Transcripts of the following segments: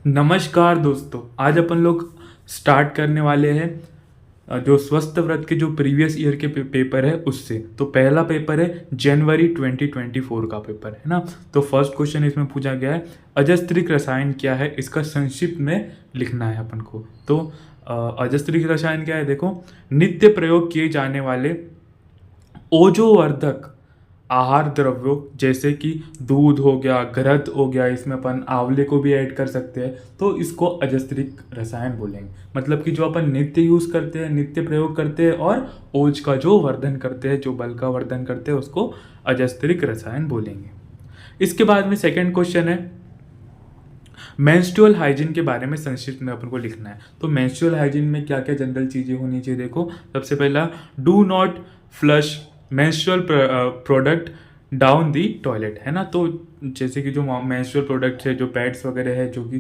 नमस्कार दोस्तों, आज अपन लोग स्टार्ट करने वाले हैं जो स्वस्थ व्रत के जो प्रीवियस ईयर के पेपर है उससे। तो पहला पेपर है जनवरी 2024 का पेपर है ना। तो फर्स्ट क्वेश्चन इसमें पूछा गया है अजस्त्रिक रसायन क्या है, इसका संक्षिप्त में लिखना है अपन को। तो अजस्त्रिक रसायन क्या है, देखो, नित्य प्रयोग किए जाने वाले ओजोवर्धक आहार द्रव्यों जैसे कि दूध हो गया, घृत हो गया, इसमें अपन आंवले को भी ऐड कर सकते हैं, तो इसको अजस्त्रिक रसायन बोलेंगे। मतलब कि जो अपन नित्य यूज़ करते हैं, नित्य प्रयोग करते हैं और ओज का जो वर्धन करते हैं, जो बल का वर्धन करते हैं, उसको अजस्त्रिक रसायन बोलेंगे। इसके बाद में सेकेंड क्वेश्चन है मेंस्ट्रुअल हाइजीन के बारे में संक्षिप्त में अपन को लिखना है। तो मेंस्ट्रुअल हाइजीन में क्या क्या जनरल चीज़ें होनी चाहिए, देखो, सबसे पहला do not flush menstrual product down the toilet, है ना। तो जैसे कि जो मेंस्ट्रुअल प्रोडक्ट्स है, जो पैड्स वगैरह है जो कि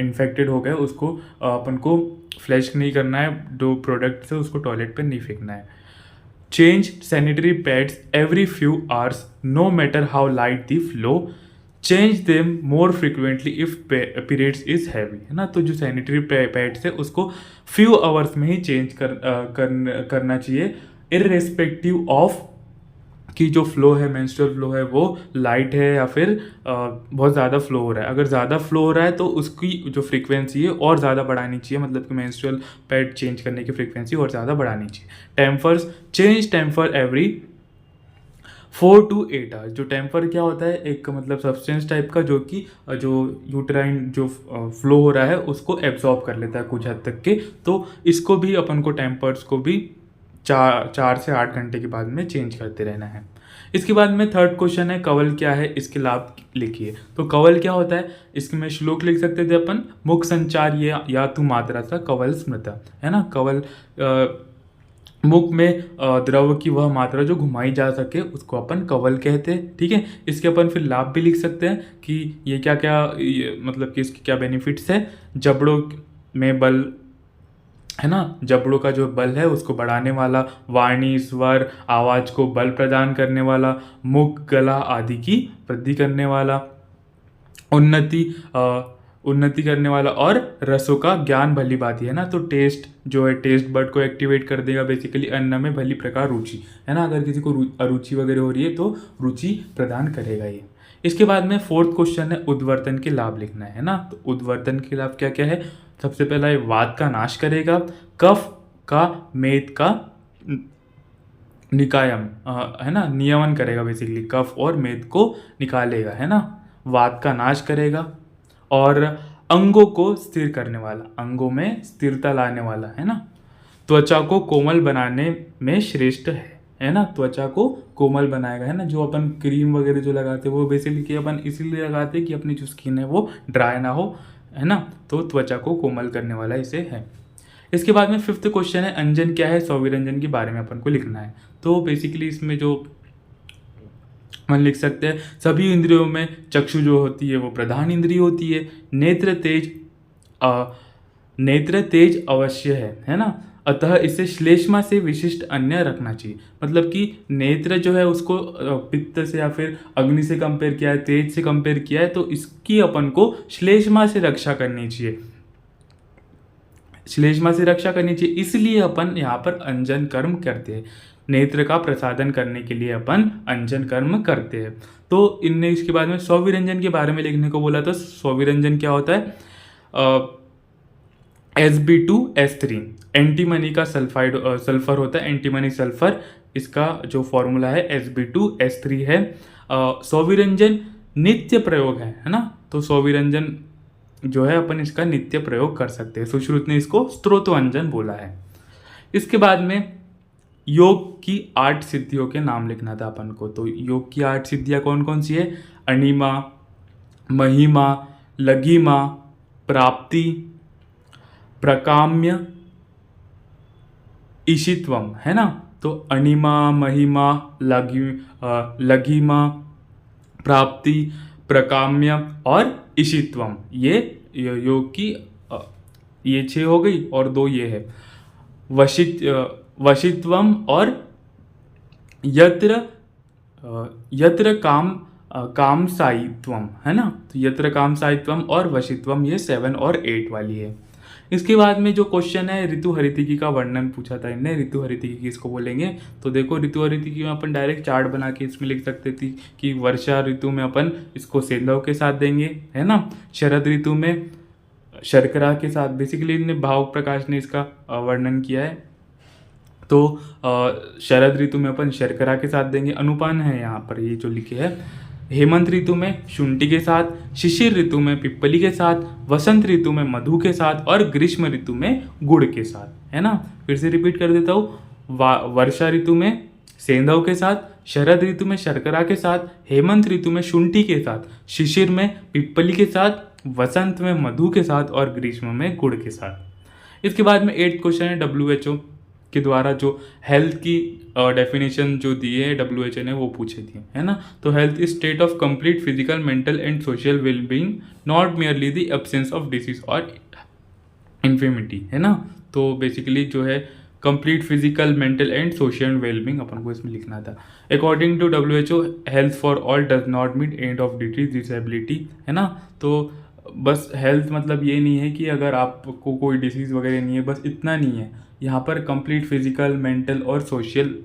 इन्फेक्टेड हो गए, उसको अपन को फ्लैश नहीं करना है, जो प्रोडक्ट्स है उसको टॉयलेट पे नहीं फेंकना है। Change sanitary pads every few hours no matter how light the flow, change them more frequently if periods is heavy, है ना। तो जो सैनिटरी पैड्स है उसको फ्यू आवर्स में ही चेंज करना चाहिए, इररेस्पेक्टिव ऑफ कि जो फ्लो है, मेंस्ट्रुअल फ्लो है, वो लाइट है या फिर बहुत ज़्यादा फ्लो हो रहा है। अगर ज़्यादा फ्लो हो रहा है तो उसकी जो फ्रीक्वेंसी है और ज़्यादा बढ़ानी चाहिए, मतलब कि मेंस्ट्रुअल पैड चेंज करने की फ्रीक्वेंसी और ज़्यादा बढ़ानी चाहिए। Tampons change tampon every 4 to 8 hours. जो टेम्पर क्या होता है, एक मतलब सब्सटेंस टाइप का जो कि जो यूट्राइन जो फ्लो हो रहा है उसको एब्जॉर्ब कर लेता है कुछ हद तक के। तो इसको भी अपन को टेम्पर्स को भी 4 से 8 घंटे के बाद में चेंज करते रहना है। इसके बाद में थर्ड क्वेश्चन है कवल क्या है, इसके लाभ लिखिए। तो कवल क्या होता है, इसके में श्लोक लिख सकते थे अपन, मुख संचार ये या तू मात्रा सा कवल स्मृता, है ना। कवल मुख में द्रव की वह मात्रा जो घुमाई जा सके उसको अपन कवल कहते हैं, ठीक है। इसके अपन फिर लाभ भी लिख सकते हैं कि ये क्या क्या मतलब कि इसके क्या बेनिफिट्स है। जबड़ों में बल, है ना, जबड़ों का जो बल है उसको बढ़ाने वाला, वाणी स्वर आवाज को बल प्रदान करने वाला, मुख गला आदि की वृद्धि करने वाला, उन्नति करने वाला, और रसों का ज्ञान भली भांति, है ना। तो टेस्ट जो है, टेस्ट बर्ड को एक्टिवेट कर देगा, बेसिकली अन्न में भली प्रकार रुचि, है ना। अगर किसी को अरुचि वगैरह हो रही है तो रुचि प्रदान करेगा ये। इसके बाद में फोर्थ क्वेश्चन है उद्वर्तन के लाभ लिखना है ना। तो उद्वर्तन के लाभ क्या क्या है, सबसे पहला ये वात का नाश करेगा, कफ का मेद का निकायम, है ना, नियमन करेगा, बेसिकली कफ और मेद को निकालेगा, है ना। वात का नाश करेगा और अंगों को स्थिर करने वाला, अंगों में स्थिरता लाने वाला, है ना। त्वचा को कोमल बनाने में श्रेष्ठ है ना। त्वचा को कोमल बनाएगा, है ना। जो अपन क्रीम वगैरह जो लगाते हैं वो बेसिकली कि अपन इसीलिए लगाते हैं कि अपनी जो स्किन है वो ड्राई ना हो, है ना। तो त्वचा को कोमल करने वाला इसे है। इसके बाद में फिफ्थ क्वेश्चन है अंजन क्या है, सौविरंजन के बारे में अपन को लिखना है। तो बेसिकली इसमें जो हम लिख सकते हैं, सभी इंद्रियों में चक्षु जो होती है वो प्रधान इंद्रिय होती है। नेत्र तेज अवश्य है ना। अतः इसे श्लेष्मा से विशिष्ट अन्य रखना चाहिए। मतलब कि नेत्र जो है उसको पित्त से या फिर अग्नि से कंपेयर किया है, तेज से कंपेयर किया है, तो इसकी अपन को श्लेष्मा से रक्षा करनी चाहिए, श्लेष्मा से रक्षा करनी चाहिए। इसलिए अपन यहाँ पर अंजन कर्म करते हैं, नेत्र का प्रसादन करने के लिए अपन अंजन कर्म करते हैं। तो इनने इसके बाद में सौविरंजन के बारे में लिखने को बोला। तो सौविरंजन क्या होता है, Sb2S3 एंटीमनी का सल्फर होता है, एंटीमनी सल्फर, इसका जो फॉर्मूला है Sb2S3 है। सौविरंजन नित्य प्रयोग है ना। तो सौविरंजन जो है अपन इसका नित्य प्रयोग कर सकते हैं। सुश्रुत ने इसको स्त्रोतवंजन बोला है। इसके बाद में योग की 8 सिद्धियों के नाम लिखना था अपन को। तो योग की 8 सिद्धियां कौन कौन सी है, अणिमा, महिमा, लघिमा, प्राप्ति, प्रकाम्य, ईशित्वम, है ना। तो अणिमा, महिमा, लघिमा, प्राप्ति, प्रकाम्य और ईशित्वम, ये योग की ये 6 हो गई और 2 ये है वशित्वम और यत्र काम कामसायित्वम, है ना। तो यत्र कामसायित्वम और वशित्वम, ये 7 और 8 वाली है। इसके बाद में जो क्वेश्चन है ऋतु हरितिकी का वर्णन पूछा था इनने। ऋतु हरितिकी किसको बोलेंगे, तो देखो ऋतु हरितिकी में अपन डायरेक्ट चार्ट बना के इसमें लिख सकते थे कि वर्षा ऋतु में अपन इसको सेंधव के साथ देंगे, है ना। शरद ऋतु में शर्करा के साथ, बेसिकली इनने भाव प्रकाश ने इसका वर्णन किया है। तो शरद ऋतु में अपन शर्करा के साथ देंगे, अनुपान है यहाँ पर ये जो लिखे है। हेमंत ऋतु में शुंठी के साथ, शिशिर ऋतु में पिप्पली के साथ, वसंत ऋतु में मधु के साथ और ग्रीष्म ऋतु में गुड़ के साथ, है ना। फिर से रिपीट कर देता हूँ। वर्षा ऋतु में सेंधव के साथ, शरद ऋतु में शर्करा के साथ, हेमंत ऋतु में शुंठी के साथ, शिशिर में पिप्पली के साथ, वसंत में मधु के साथ और ग्रीष्म में गुड़ के साथ। इसके बाद में 8th क्वेश्चन है WHO के द्वारा जो हेल्थ की डेफिनेशन जो दी है WHO ने वो पूछी थी, है ना। तो health is state of complete physical, mental and social wellbeing, not merely the absence of disease और इन्फर्मिटी, है ना। तो बेसिकली जो है complete physical, mental and social wellbeing अपन को इसमें लिखना था। According to WHO, health for all does not mean end of disability, है ना। तो बस हेल्थ मतलब ये नहीं है कि अगर आपको कोई डिसीज़ वगैरह नहीं है, बस इतना नहीं है। यहाँ पर कंप्लीट फिजिकल, मेंटल और सोशल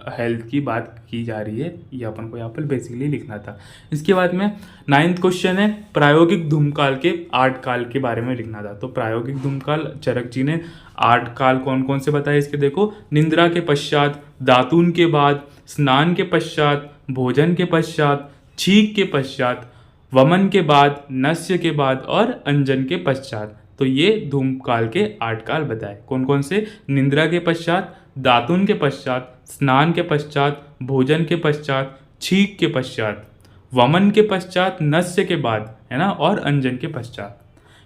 हेल्थ की बात की जा रही है, ये अपन को यहाँ पर बेसिकली लिखना था। इसके बाद में 9th क्वेश्चन है प्रायोगिक धूमकाल के 8 काल के बारे में लिखना था। तो प्रायोगिक धूमकाल चरक जी ने 8 काल कौन कौन से बताए इसके देखो। निंद्रा के पश्चात, दातून के बाद, स्नान के पश्चात, भोजन के पश्चात, छींक के पश्चात, वमन के बाद, नस्य के बाद और अंजन के पश्चात। तो ये धूमकाल के 8 काल बताए कौन कौन से। निंद्रा के पश्चात, दातुन के पश्चात, स्नान के पश्चात, भोजन के पश्चात, छींक के पश्चात, वमन के पश्चात, नस्य के बाद, है ना, और अंजन के पश्चात।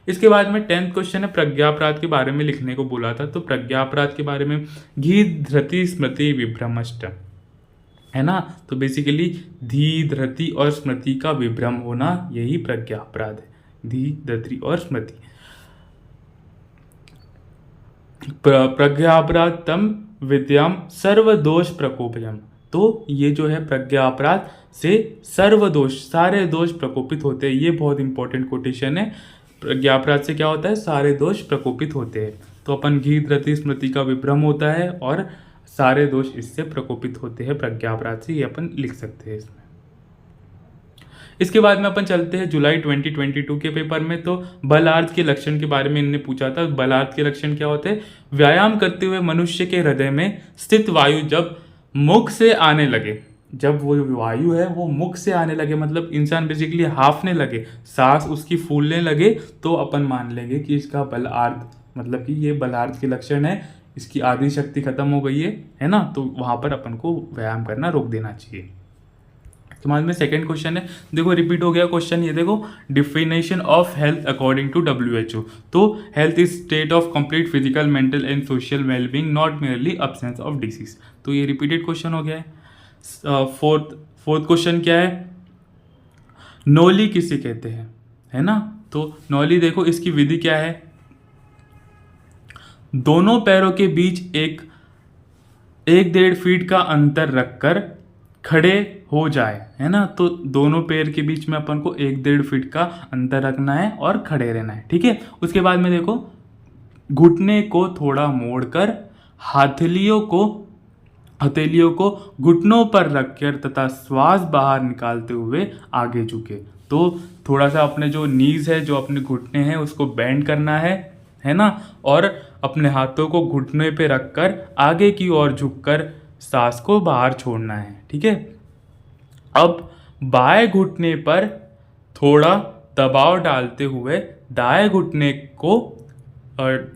इसके बाद में 10th क्वेश्चन है प्रज्ञापराध के बारे में लिखने को बोला था। तो प्रज्ञापराध के बारे में घी धृति स्मृति विभ्रमष्ट, है ना। तो बेसिकली धी, धृति और स्मृति का विभ्रम होना, यही प्रज्ञापराध है। धी, धृति और स्मृति। प्रज्ञापराध तम विद्याम सर्वदोष प्रकोपयम। तो ये जो है प्रज्ञापराध से सर्वदोष, सारे दोष प्रकोपित होते हैं। ये बहुत इंपॉर्टेंट कोटेशन है। प्रज्ञापराध से क्या होता है, सारे दोष प्रकोपित होते हैं। तो अपन घी, धृति, स्मृति का विभ्रम होता है और सारे दोष इससे प्रकोपित होते हैं प्रज्ञापराध से, ये अपन लिख सकते हैं इसमें। इसके बाद में अपन चलते हैं जुलाई 2022 के पेपर में। तो बलार्थ के लक्षण के बारे में इन्होंने पूछा था। बलार्थ के लक्षण क्या होते हैं। व्यायाम करते हुए मनुष्य के हृदय में स्थित वायु जब मुख से आने लगे, जब वो वायु है वो मुख से आने लगे, मतलब इंसान बेसिकली हाफने लगे, सांस उसकी फूलने लगे, तो अपन मान लेंगे कि इसका बलार्थ, मतलब कि ये बलार्थ के लक्षण है, इसकी आदि शक्ति खत्म हो गई है ना। तो वहां पर अपन को व्यायाम करना रोक देना चाहिए। तुम्हारे में 2nd क्वेश्चन है, देखो रिपीट हो गया क्वेश्चन, ये देखो definition of health according to WHO। तो health is state of complete physical, mental and social wellbeing, not merely absence of disease. तो ये रिपीटेड क्वेश्चन हो गया है। फोर्थ क्वेश्चन क्या है, नौली किसे कहते हैं, है ना। तो नौली देखो इसकी विधि क्या है, दोनों पैरों के बीच 1-1.5 फीट का अंतर रखकर खड़े हो जाए, है ना। तो दोनों पैर के बीच में अपन को 1-1.5 फीट का अंतर रखना है और खड़े रहना है, ठीक है। उसके बाद में देखो घुटने को थोड़ा मोड़कर हथेलियों को घुटनों पर रखकर तथा श्वास बाहर निकालते हुए आगे झुके। तो थोड़ा सा अपने जो नीज है, जो अपने घुटने हैं, उसको बेंड करना है ना, और अपने हाथों को घुटने पे रखकर आगे की ओर झुककर सांस को बाहर छोड़ना है, ठीक है। अब बाएं घुटने पर थोड़ा दबाव डालते हुए दाएं घुटने को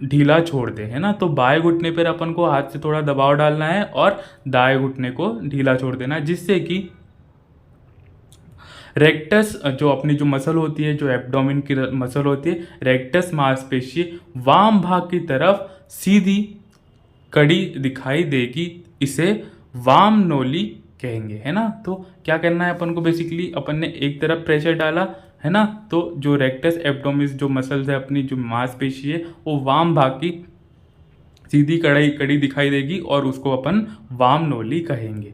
ढीला छोड़ दे, है ना। तो बाएं घुटने पर अपन को हाथ से थोड़ा दबाव डालना है और दाएं घुटने को ढीला छोड़ देना है, जिससे कि रेक्टस जो अपनी जो मसल होती है, जो एब्डोमेन की मसल होती है, रेक्टस मांसपेशी वाम भाग की तरफ सीधी कड़ी दिखाई देगी, इसे वाम नौली कहेंगे, है ना। तो क्या करना है अपन को, बेसिकली अपन ने एक तरफ प्रेशर डाला, है ना, तो जो रेक्टस एब्डोमिस जो मसल्स है, अपनी जो मांसपेशी है, वो वाम भाग की सीधी कड़ी दिखाई देगी और उसको अपन वाम नौली कहेंगे।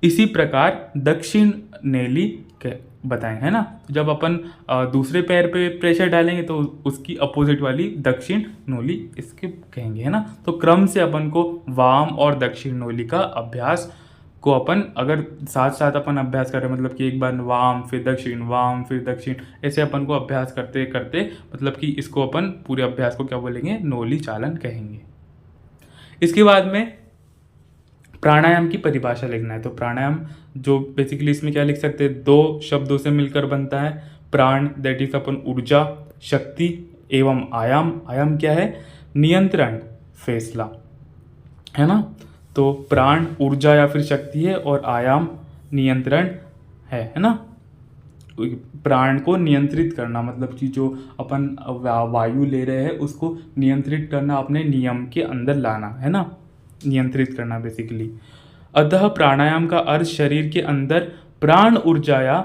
इसी प्रकार दक्षिण नौली बताएं, है ना। तो जब अपन दूसरे पैर पे प्रेशर डालेंगे तो उसकी अपोजिट वाली दक्षिण नोली इसके कहेंगे, है ना। तो क्रम से अपन को वाम और दक्षिण नोली का अभ्यास को अपन अगर साथ साथ अपन अभ्यास करें, मतलब कि एक बार वाम फिर दक्षिण, ऐसे अपन को अभ्यास करते करते मतलब कि इसको अपन पूरे अभ्यास को क्या बोलेंगे, नोली चालन कहेंगे। इसके बाद में प्राणायाम की परिभाषा लिखना है। तो प्राणायाम जो बेसिकली इसमें क्या लिख सकते हैं, दो शब्दों से मिलकर बनता है। प्राण दैट इज अपन ऊर्जा, शक्ति एवं आयाम। आयाम क्या है, नियंत्रण, फैसला, है ना। तो प्राण ऊर्जा या फिर शक्ति है और आयाम नियंत्रण है ना। प्राण को नियंत्रित करना मतलब कि जो अपन वायु ले रहे हैं उसको नियंत्रित करना, अपने नियम के अंदर लाना, है ना, नियंत्रित करना बेसिकली। अतः प्राणायाम का अर्थ शरीर के अंदर प्राण ऊर्जा या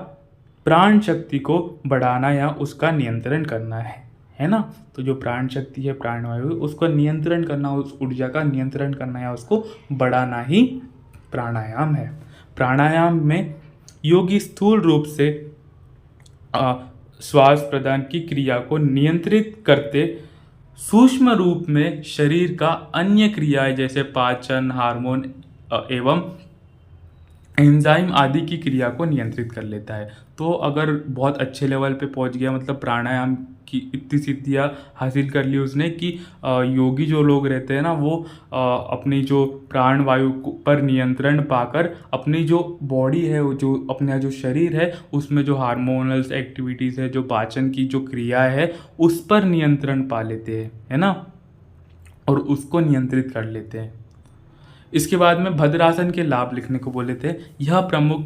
प्राण शक्ति को बढ़ाना या उसका नियंत्रण करना है ना। तो जो प्राण शक्ति है, प्राण वायु है, उसका नियंत्रण करना, उस ऊर्जा का नियंत्रण करना या उसको बढ़ाना ही प्राणायाम है। प्राणायाम में योगी स्थूल रूप से श्वास प्रदान की क्रिया को नियंत्रित करते सूक्ष्म रूप में शरीर का अन्य क्रियाएं जैसे पाचन, हार्मोन एवं एंजाइम आदि की क्रिया को नियंत्रित कर लेता है। तो अगर बहुत अच्छे लेवल पे पहुंच गया, मतलब प्राणायाम की इतनी सिद्धियाँ हासिल कर ली उसने कि योगी जो लोग रहते हैं ना वो अपनी जो प्राण वायु पर नियंत्रण पाकर अपनी जो बॉडी है, जो अपना जो शरीर है उसमें जो हार्मोनल्स एक्टिविटीज़ है, जो पाचन की जो क्रिया है उस पर नियंत्रण पा लेते हैं, है ना, और उसको नियंत्रित कर लेते हैं। इसके बाद में भद्रासन के लाभ लिखने को बोले थे। यह प्रमुख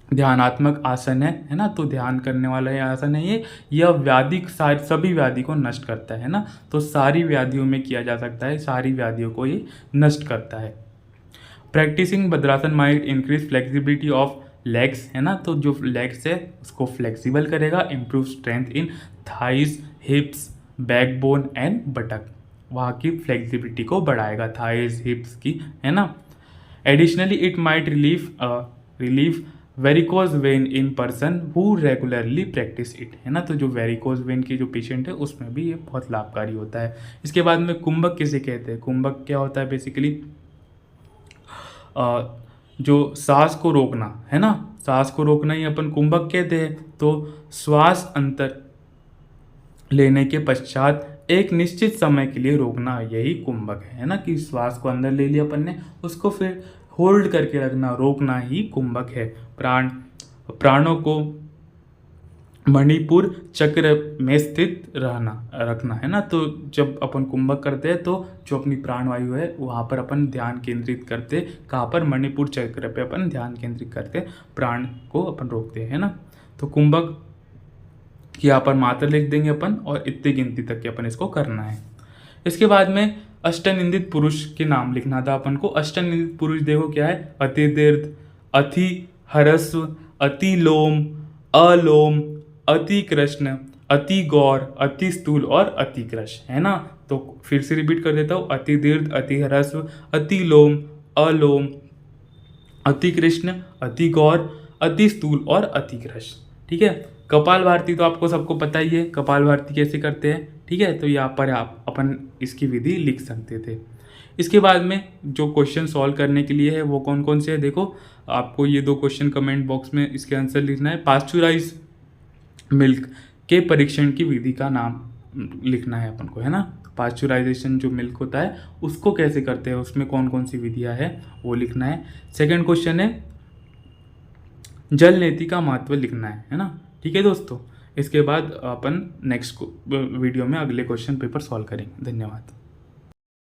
ध्यानात्मक आसन है ना। तो ध्यान करने वाला ये आसन है, यह व्याधि सभी व्याधि को नष्ट करता है ना। तो सारी व्याधियों में किया जा सकता है, सारी व्याधियों को ये नष्ट करता है। Practising Bhadrasana might increase flexibility of legs, है ना। तो जो लेग्स है उसको फ्लेक्सिबल करेगा, improve strength in thighs, hips, backbone and buttock, वहाँ की फ्लेक्सिबिलिटी को बढ़ाएगा, थाइज हिप्स की, है ना। Additionally it might relieve varicose vein in person who regularly practice it, है ना। तो जो वेरिकोज वेन के जो पेशेंट है उसमें भी ये बहुत लाभकारी होता है। इसके बाद में कुंभक किसे कहते हैं। कुंभक क्या होता है बेसिकली, जो सांस को रोकना, है ना, सांस को रोकना ही अपन कुंभक कहते हैं। तो श्वास अंतर लेने के पश्चात एक निश्चित समय के लिए रोकना, यही कुंभक है ना। कि श्वास को अंदर ले लिया अपन ने, उसको फिर होल्ड करके रखना, रोकना ही कुंभक है। प्राणों को मणिपुर चक्र में स्थित रखना, है ना। तो जब अपन कुंभक करते हैं तो जो अपनी प्राण वायु है वहाँ पर अपन ध्यान केंद्रित करते, कहाँ पर, मणिपुर चक्र पे अपन ध्यान केंद्रित करते, प्राण को अपन रोकते हैं, है ना। तो कुंभक कि यहाँ पर मात्रा लिख देंगे अपन और इतनी गिनती तक के अपन इसको करना है। इसके बाद में अष्टनिंदित पुरुष के नाम लिखना था अपन को। अष्टनिंदित पुरुष देखो क्या है, अति दीर्घ, अति ह्रस्व, अति लोम, अलोम, अति कृष्ण, अति गौर, अति स्थूल और अति कृश, है ना। तो फिर से रिपीट कर देता हूँ, अति दीर्घ, अति ह्रस्व, अति लोम, अलोम, अति कृष्ण, अति गौर, अति स्थूल और अति कृश, ठीक है। कपाल भारती तो आपको सबको पता ही है, कपाल भारती कैसे करते हैं, ठीक है। तो यहाँ पर आप अपन इसकी विधि लिख सकते थे। इसके बाद में जो क्वेश्चन सॉल्व करने के लिए है वो कौन कौन से है, देखो आपको ये दो क्वेश्चन कमेंट बॉक्स में इसके आंसर लिखना है। पास्चुराइज मिल्क के परीक्षण की विधि का नाम लिखना है अपन को, है ना। पास्चुराइजेशन जो मिल्क होता है उसको कैसे करते हैं, उसमें कौन कौन सी विधियाँ है वो लिखना है। सेकेंड क्वेश्चन है जल नीति का महत्व लिखना है ना, ठीक है दोस्तों। इसके बाद अपन नेक्स्ट वीडियो में अगले क्वेश्चन पेपर सॉल्व करेंगे। धन्यवाद।